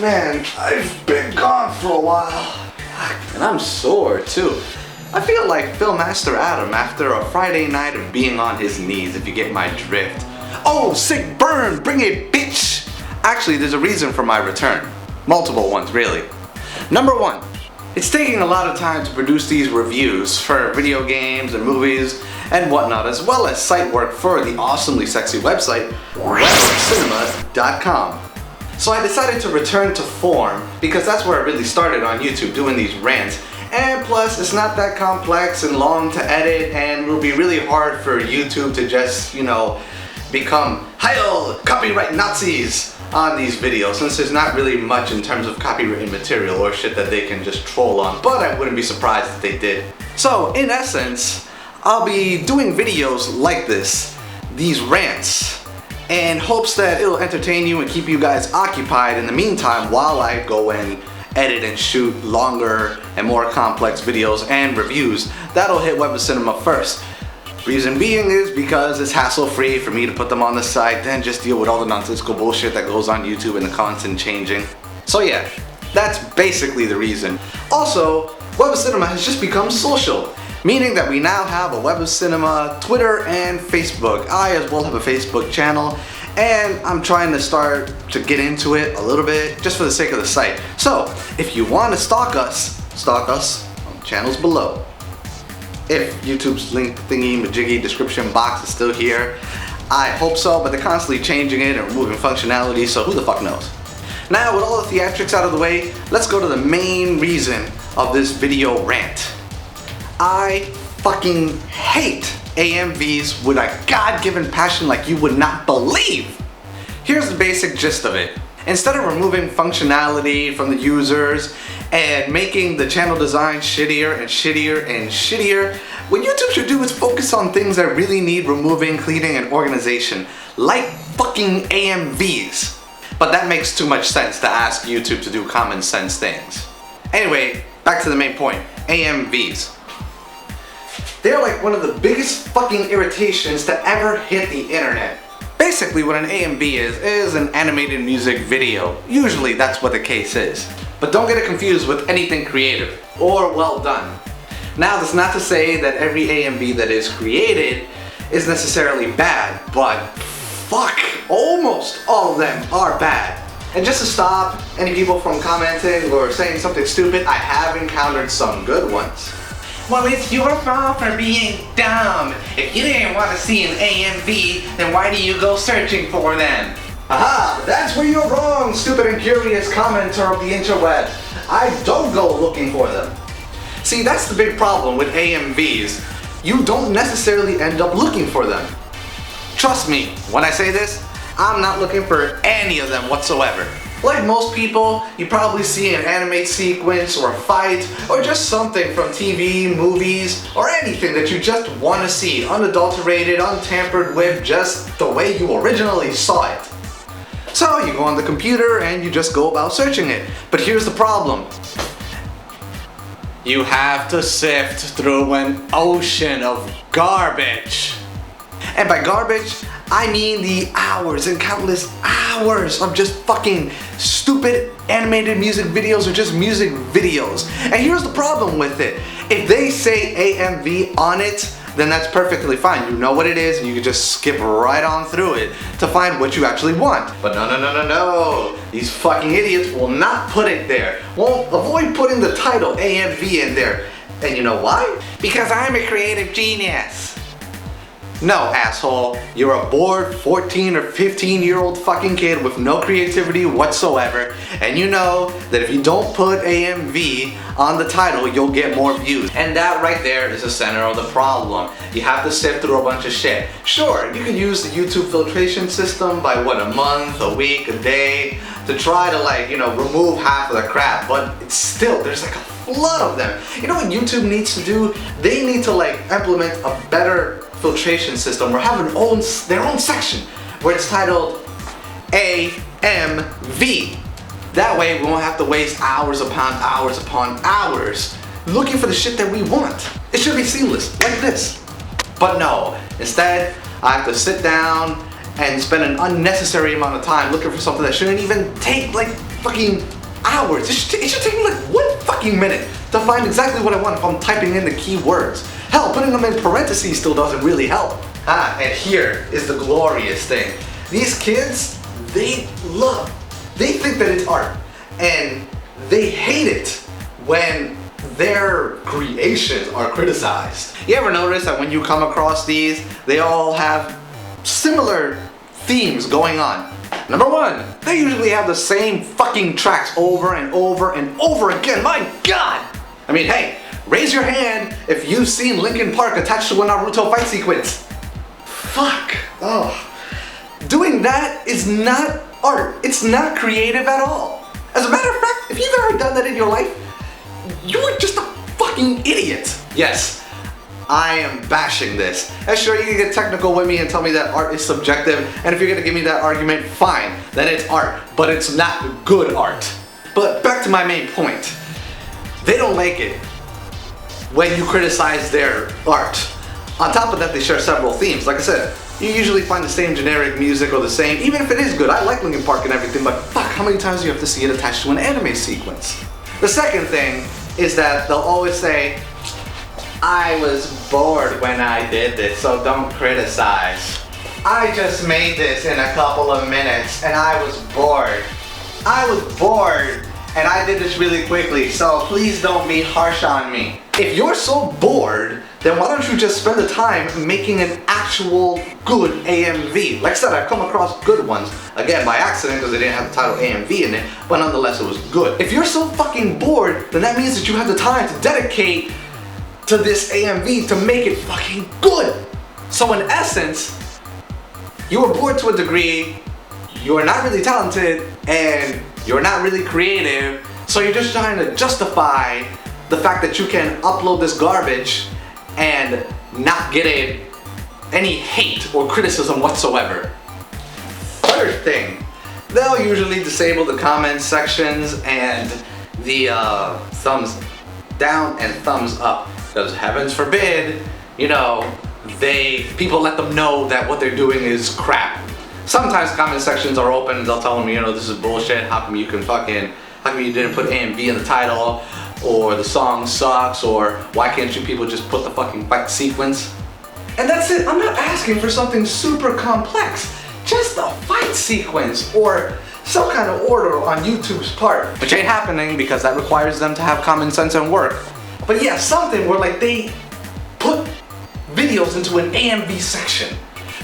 Man, I've been gone for a while. And I'm sore too. I feel like Philmaster Adam after a Friday night of being on his knees, if you get my drift. Oh, sick burn, bring it, bitch! Actually, there's a reason for my return. Multiple ones, really. Number one, it's taking a lot of time to produce these reviews for video games and movies and whatnot, as well as site work for the awesomely sexy website, rantcinema.com. So I decided to return to form because that's where I really started on YouTube, doing these rants. And plus, it's not that complex and long to edit, and it'll be really hard for YouTube to just, become Heil copyright Nazis on these videos, since there's not really much in terms of copyrighted material or shit that they can just troll on, but I wouldn't be surprised if they did. So, in essence, I'll be doing videos like this, these rants, in hopes that it'll entertain you and keep you guys occupied in the meantime while I go and edit and shoot longer and more complex videos and reviews. That'll hit Web of Cinema first. Reason being is because it's hassle-free for me to put them on the site, then just deal with all the nonsensical bullshit that goes on YouTube and the content changing. So yeah, that's basically the reason. Also, Web of Cinema has just become social, meaning that we now have a Web of Cinema Twitter and Facebook. I as well have a Facebook channel, and I'm trying to start to get into it a little bit just for the sake of the site. So, if you want to stalk us on the channels below. If YouTube's link thingy majiggy description box is still here. I hope so, but they're constantly changing it and removing functionality, so who the fuck knows. Now, with all the theatrics out of the way, let's go to the main reason of this video rant. I fucking hate AMVs with a God-given passion like you would not believe. Here's the basic gist of it. Instead of removing functionality from the users and making the channel design shittier and shittier and shittier, what YouTube should do is focus on things that really need removing, cleaning, and organization, like fucking AMVs. But that makes too much sense to ask YouTube to do common sense things. Anyway, back to the main point, AMVs. They're like one of the biggest fucking irritations to ever hit the internet. Basically what an AMV is an animated music video. Usually that's what the case is. But don't get it confused with anything creative or well done. Now, that's not to say that every AMV that is created is necessarily bad, but fuck, almost all of them are bad. And just to stop any people from commenting or saying something stupid, I have encountered some good ones. Well, it's your fault for being dumb. If you didn't want to see an AMV, then why do you go searching for them? Aha! That's where you're wrong, stupid and curious commenter of the interweb. I don't go looking for them. See, that's the big problem with AMVs. You don't necessarily end up looking for them. Trust me, when I say this, I'm not looking for any of them whatsoever. Like most people, you probably see an anime sequence or a fight or just something from TV, movies, or anything that you just want to see, unadulterated, untampered with, just the way you originally saw it. So you go on the computer and you just go about searching it. But here's the problem. You have to sift through an ocean of garbage. And by garbage, I mean the hours and countless hours of just fucking stupid animated music videos or just music videos. And here's the problem with it. If they say AMV on it, then that's perfectly fine. You know what it is and you can just skip right on through it to find what you actually want. But no. These fucking idiots will not put it there. Won't avoid putting the title AMV in there. And you know why? Because I'm a creative genius. No, asshole. You're a bored 14 or 15-year-old fucking kid with no creativity whatsoever, and you know that if you don't put AMV on the title, you'll get more views. And that right there is the center of the problem. You have to sift through a bunch of shit. Sure, you can use the YouTube filtration system by a month, a week, a day, to try to remove half of the crap, but it's still, there's like a flood of them. You know what YouTube needs to do? They need to implement a better filtration system or have their own section where it's titled AMV. That way we won't have to waste hours upon hours looking for the shit that we want. It should be seamless, like this. But no, instead I have to sit down and spend an unnecessary amount of time looking for something that shouldn't even take fucking hours. It should take me like 1 fucking minute to find exactly what I want if I'm typing in the keywords. Hell, putting them in parentheses still doesn't really help. And here is the glorious thing. These kids, they think that it's art, and they hate it when their creations are criticized. You ever notice that when you come across these, they all have similar themes going on? Number one, they usually have the same fucking tracks over and over and over again. My God! I mean, hey, raise your hand if you've seen Linkin Park attached to a Naruto fight sequence. Fuck. Oh. Doing that is not art. It's not creative at all. As a matter of fact, if you've ever done that in your life, you are just a fucking idiot. Yes, I am bashing this. And sure, you can get technical with me and tell me that art is subjective, and if you're gonna give me that argument, fine, then it's art, but it's not good art. But back to my main point. They don't like it when you criticize their art. On top of that, they share several themes. Like I said, you usually find the same generic music or the same, even if it is good. I like Linkin Park and everything, but fuck, how many times do you have to see it attached to an anime sequence? The second thing is that they'll always say, I was bored when I did this, so don't criticize. I just made this in a couple of minutes and I was bored. I was bored and I did this really quickly, so please don't be harsh on me. If you're so bored, then why don't you just spend the time making an actual good AMV? Like I said, I've come across good ones, again by accident because they didn't have the title AMV in it, but nonetheless it was good. If you're so fucking bored, then that means that you have the time to dedicate to this AMV to make it fucking good. So in essence, you were bored to a degree, you are not really talented, and you're not really creative, so you're just trying to justify the fact that you can upload this garbage and not get any hate or criticism whatsoever. Third thing, they'll usually disable the comment sections and the thumbs down and thumbs up, because heavens forbid, you know, people let them know that what they're doing is crap. Sometimes comment sections are open and they'll tell them, you know, this is bullshit, how come you didn't put AMV in the title, or the song sucks, or why can't you people just put the fucking fight sequence? And that's it. I'm not asking for something super complex, just a fight sequence or some kind of order on YouTube's part, which ain't happening because that requires them to have common sense and work. But yeah, something where like they put videos into an AMV section.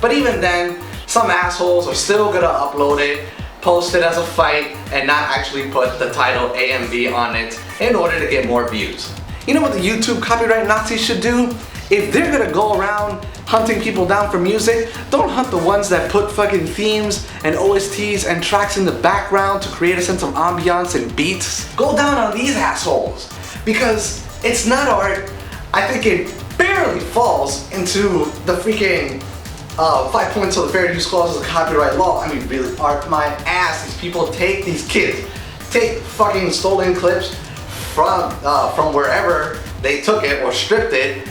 But even then, some assholes are still gonna upload it, post it as a fight, and not actually put the title AMV on it in order to get more views. You know what the YouTube copyright Nazis should do? If they're gonna go around hunting people down for music, don't hunt the ones that put fucking themes and OSTs and tracks in the background to create a sense of ambiance and beats. Go down on these assholes, because it's not art. I think it barely falls into the freaking 5 points of the fair use clause of the copyright law. I mean, really, art my ass. These people take these kids, take fucking stolen clips from wherever they took it or stripped it,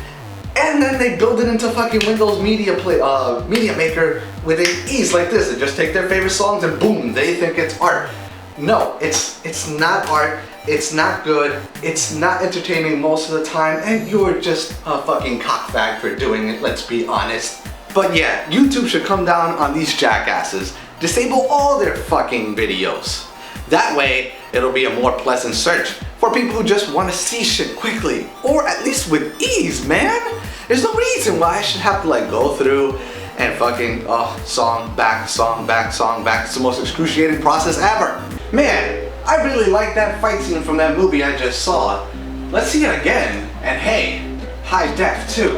and then they build it into fucking Windows Media Maker with an ease like this. They just take their favorite songs and boom, they think it's art. No, it's not art. It's not good. It's not entertaining most of the time, and you're just a fucking cockbag for doing it. Let's be honest. But yeah, YouTube should come down on these jackasses. Disable all their fucking videos. That way, it'll be a more pleasant search for people who just want to see shit quickly, or at least with ease, man. There's no reason why I should have to like go through and fucking song back, song back, song back. It's the most excruciating process ever. Man, I really like that fight scene from that movie I just saw. Let's see it again, and hey, high def too.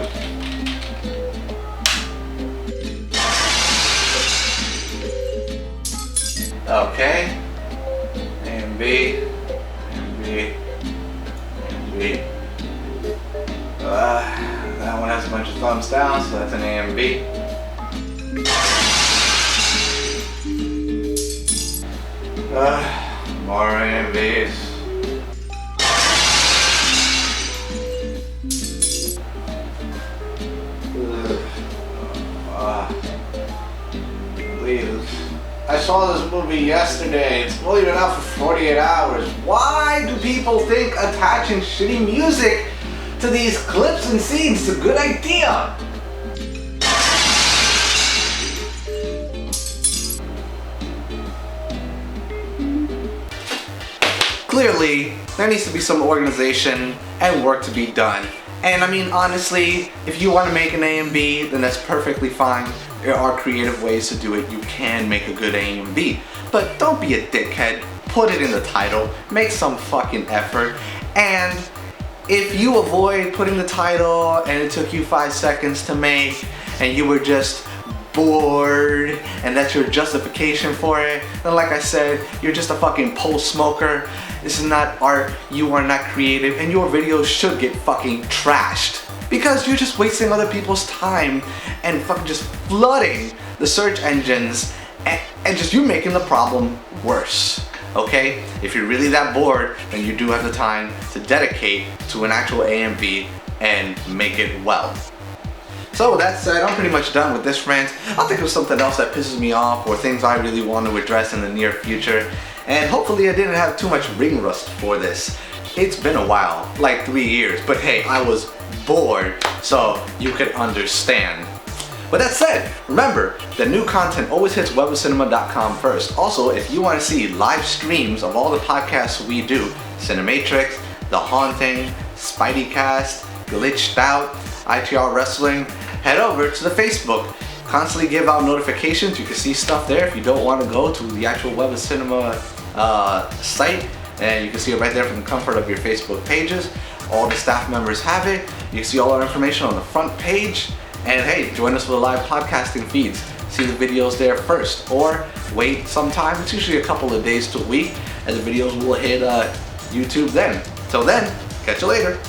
Okay, AMV, AMV, AMV. That one has a bunch of thumbs down, so that's an AMV. More AMVs. Leaves. I saw this movie yesterday. It's only been out for 48 hours. Why do people think attaching shitty music to these clips and scenes is a good idea? Clearly, there needs to be some organization and work to be done. And I mean, honestly, if you want to make an AMV, then that's perfectly fine. There are creative ways to do it. You can make a good AMV. But don't be a dickhead. Put it in the title. Make some fucking effort. And if you avoid putting the title and it took you 5 seconds to make and you were just bored and that's your justification for it, then like I said, you're just a fucking pole smoker. This is not art, you are not creative, and your videos should get fucking trashed because you're just wasting other people's time and fucking just flooding the search engines and just you making the problem worse. Okay? If you're really that bored, then you do have the time to dedicate to an actual AMV and make it well. So with that said, I'm pretty much done with this rant. I'll think of something else that pisses me off or things I really want to address in the near future. And hopefully I didn't have too much ring rust for this. It's been a while, like 3 years, but hey, I was bored, so you can understand. With that said, remember that new content always hits webofcinema.com first. Also, if you want to see live streams of all the podcasts we do, Cinematrix, The Haunting, Spideycast, Glitched Out, ITR Wrestling, head over to the Facebook. Constantly give out notifications. You can see stuff there if you don't want to go to the actual Web of Cinema site, and you can see it right there from the comfort of your Facebook pages. All the staff members have it. You can see all our information on the front page. And hey, join us for the live podcasting feeds. See the videos there first, or wait some time. It's usually a couple of days to a week, and the videos will hit YouTube then. Till then, catch you later.